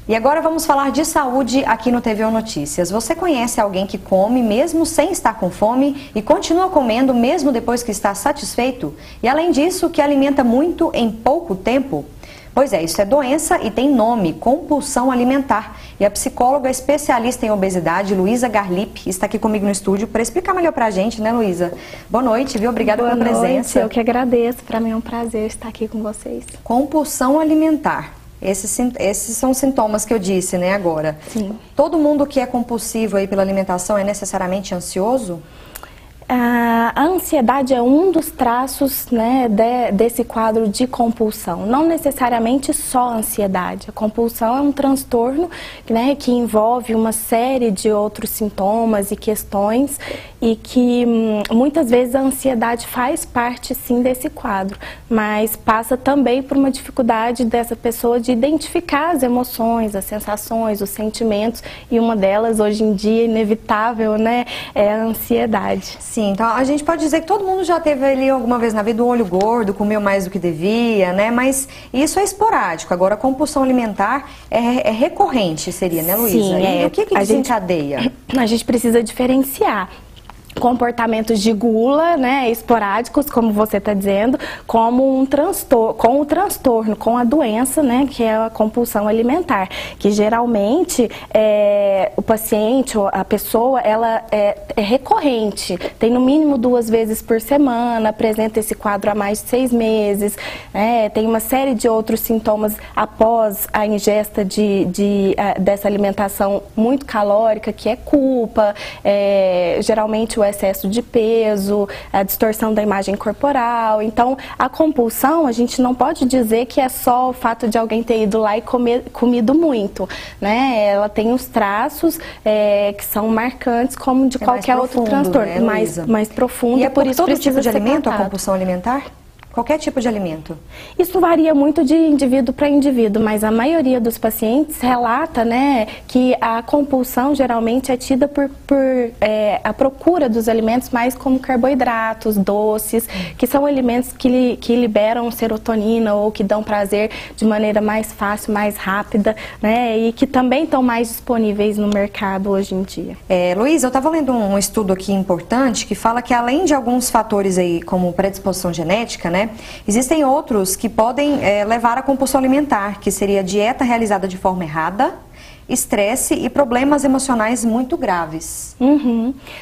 E agora vamos falar de saúde aqui no TVO Notícias. Você conhece alguém que come mesmo sem estar com fome e continua comendo mesmo depois que está satisfeito? E além disso, que alimenta muito em pouco tempo? Pois é, isso é doença e tem nome, compulsão alimentar. E a psicóloga especialista em obesidade, Luísa Garlip, está aqui comigo no estúdio para explicar melhor pra gente, né, Luísa? Boa noite, viu? Obrigada pela presença. Boa noite, eu que agradeço. Para mim é um prazer estar aqui com vocês. Compulsão alimentar. Esses são os sintomas que eu disse, né, agora. Sim. Todo mundo que é compulsivo aí pela alimentação é necessariamente ansioso? A ansiedade é um dos traços, né, desse quadro de compulsão. Não necessariamente só a ansiedade. A compulsão é um transtorno, né, que envolve uma série de outros sintomas e questões e que muitas vezes a ansiedade faz parte sim desse quadro, mas passa também por uma dificuldade dessa pessoa de identificar as emoções, as sensações, os sentimentos, e uma delas hoje em dia inevitável, né, é a ansiedade. Sim, então a gente pode dizer que todo mundo já teve ali alguma vez na vida um olho gordo, comeu mais do que devia, né? Mas isso é esporádico. Agora, a compulsão alimentar é recorrente, seria, né, Luísa? Sim, e o que desencadeia? A gente precisa diferenciar comportamentos de gula, né, esporádicos, como você está dizendo, como um transtorno, com a doença, né, que é a compulsão alimentar, que geralmente o paciente ou a pessoa, ela é recorrente, tem no mínimo 2 vezes por semana, apresenta esse quadro há mais de 6 meses, tem uma série de outros sintomas após a ingesta dessa alimentação muito calórica, que é culpa, geralmente o excesso de peso, a distorção da imagem corporal. Então, a compulsão, a gente não pode dizer que é só o fato de alguém ter ido lá e comido muito, né? Ela tem os traços que são marcantes, como de qualquer outro transtorno, né, mais profundo. E é por isso todo precisa tipo de ser alimento tratado. a compulsão alimentar? Qualquer tipo de alimento? Isso varia muito de indivíduo para indivíduo, mas a maioria dos pacientes relata, né, que a compulsão geralmente é tida por a procura dos alimentos mais como carboidratos, doces, que são alimentos que liberam serotonina ou que dão prazer de maneira mais fácil, mais rápida, né, e que também estão mais disponíveis no mercado hoje em dia. Luísa, eu estava lendo um estudo aqui importante que fala que além de alguns fatores aí, como predisposição genética, né, existem outros que podem levar à compulsão alimentar, que seria dieta realizada de forma errada, estresse e problemas emocionais muito graves.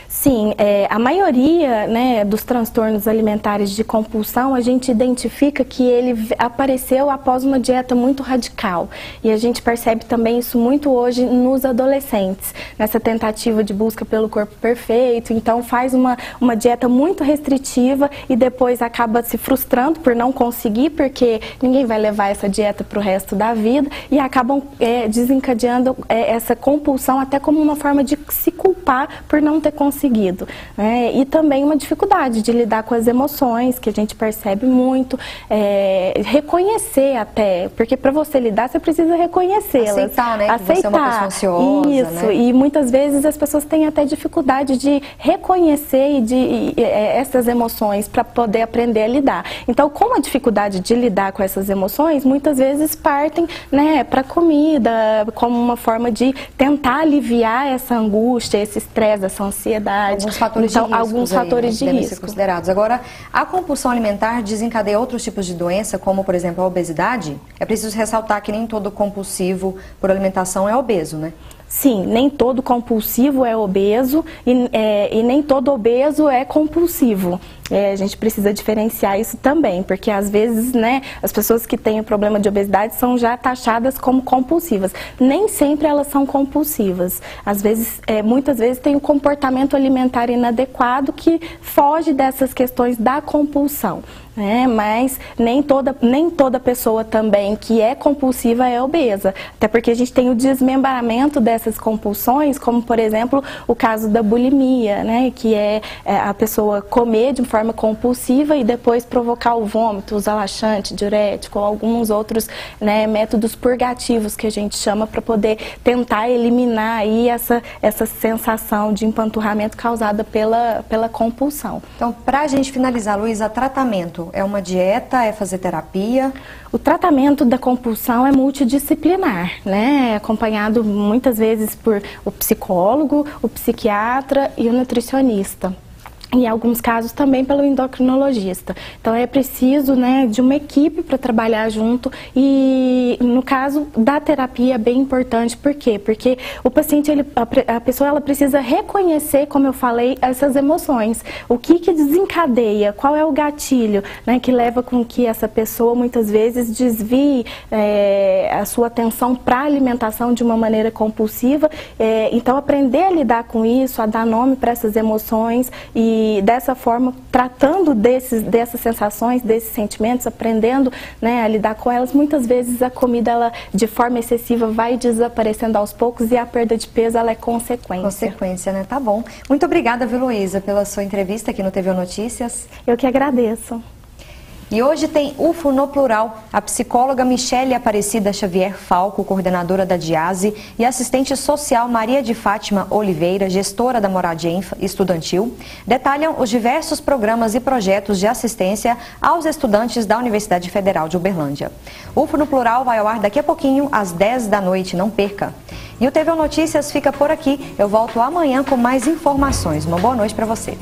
Sim, a maioria, né, dos transtornos alimentares de compulsão, a gente identifica que ele apareceu após uma dieta muito radical. E a gente percebe também isso muito hoje nos adolescentes, nessa tentativa de busca pelo corpo perfeito. Então faz uma dieta muito restritiva e depois acaba se frustrando por não conseguir, porque ninguém vai levar essa dieta para o resto da vida, e acabam desencadeando essa compulsão até como uma forma de se culpar por não ter conseguido, né? E também uma dificuldade de lidar com as emoções, que a gente percebe muito, reconhecer até, porque para você lidar você precisa reconhecê-las. Aceitar, né? Que você é uma pessoa ansiosa, isso, né? E muitas vezes as pessoas têm até dificuldade de reconhecer essas emoções para poder aprender a lidar. Então, com a dificuldade de lidar com essas emoções, muitas vezes partem, né, para comida, como uma forma de tentar aliviar essa angústia, esse estresse, essa ansiedade. Alguns fatores de risco devem ser considerados. Agora, a compulsão alimentar desencadeia outros tipos de doença, como, por exemplo, a obesidade? É preciso ressaltar que nem todo compulsivo por alimentação é obeso, né? Sim, nem todo compulsivo é obeso e nem todo obeso é compulsivo. A gente precisa diferenciar isso também, porque às vezes, né, as pessoas que têm o problema de obesidade são já taxadas como compulsivas. Nem sempre elas são compulsivas. Às vezes, muitas vezes tem um comportamento alimentar inadequado que foge dessas questões da compulsão. Mas nem toda pessoa também que é compulsiva é obesa, até porque a gente tem o desmembramento dessas compulsões, como por exemplo o caso da bulimia, né, que é a pessoa comer de forma compulsiva e depois provocar o vômito, usar laxante, diurético ou alguns outros, né, métodos purgativos que a gente chama para poder tentar eliminar aí essa sensação de empanturramento causada pela compulsão. Então, para a gente finalizar, Luísa, tratamento tratamento? É uma dieta? É fazer terapia? O tratamento da compulsão é multidisciplinar, né? Acompanhado muitas vezes por o psicólogo, o psiquiatra e o nutricionista. Em alguns casos também pelo endocrinologista. Então é preciso, né, de uma equipe para trabalhar junto e no caso da terapia é bem importante. Por quê? Porque o paciente, a pessoa ela precisa reconhecer, como eu falei, essas emoções. O que desencadeia, qual é o gatilho, né, que leva com que essa pessoa muitas vezes desvie a sua atenção para a alimentação de uma maneira compulsiva. Então aprender a lidar com isso, a dar nome para essas emoções e dessa forma, tratando dessas sensações, desses sentimentos, aprendendo, né, a lidar com elas, muitas vezes a comida, ela, de forma excessiva, vai desaparecendo aos poucos e a perda de peso, ela é consequência. Consequência, né? Tá bom. Muito obrigada, viu, Luísa, pela sua entrevista aqui no TV Notícias. Eu que agradeço. E hoje tem UFO no Plural, a psicóloga Michele Aparecida Xavier Falco, coordenadora da DIASE, e assistente social Maria de Fátima Oliveira, gestora da moradia estudantil, detalham os diversos programas e projetos de assistência aos estudantes da Universidade Federal de Uberlândia. UFO no Plural vai ao ar daqui a pouquinho, às 10 da noite, não perca. E o TV Notícias fica por aqui, eu volto amanhã com mais informações. Uma boa noite para você.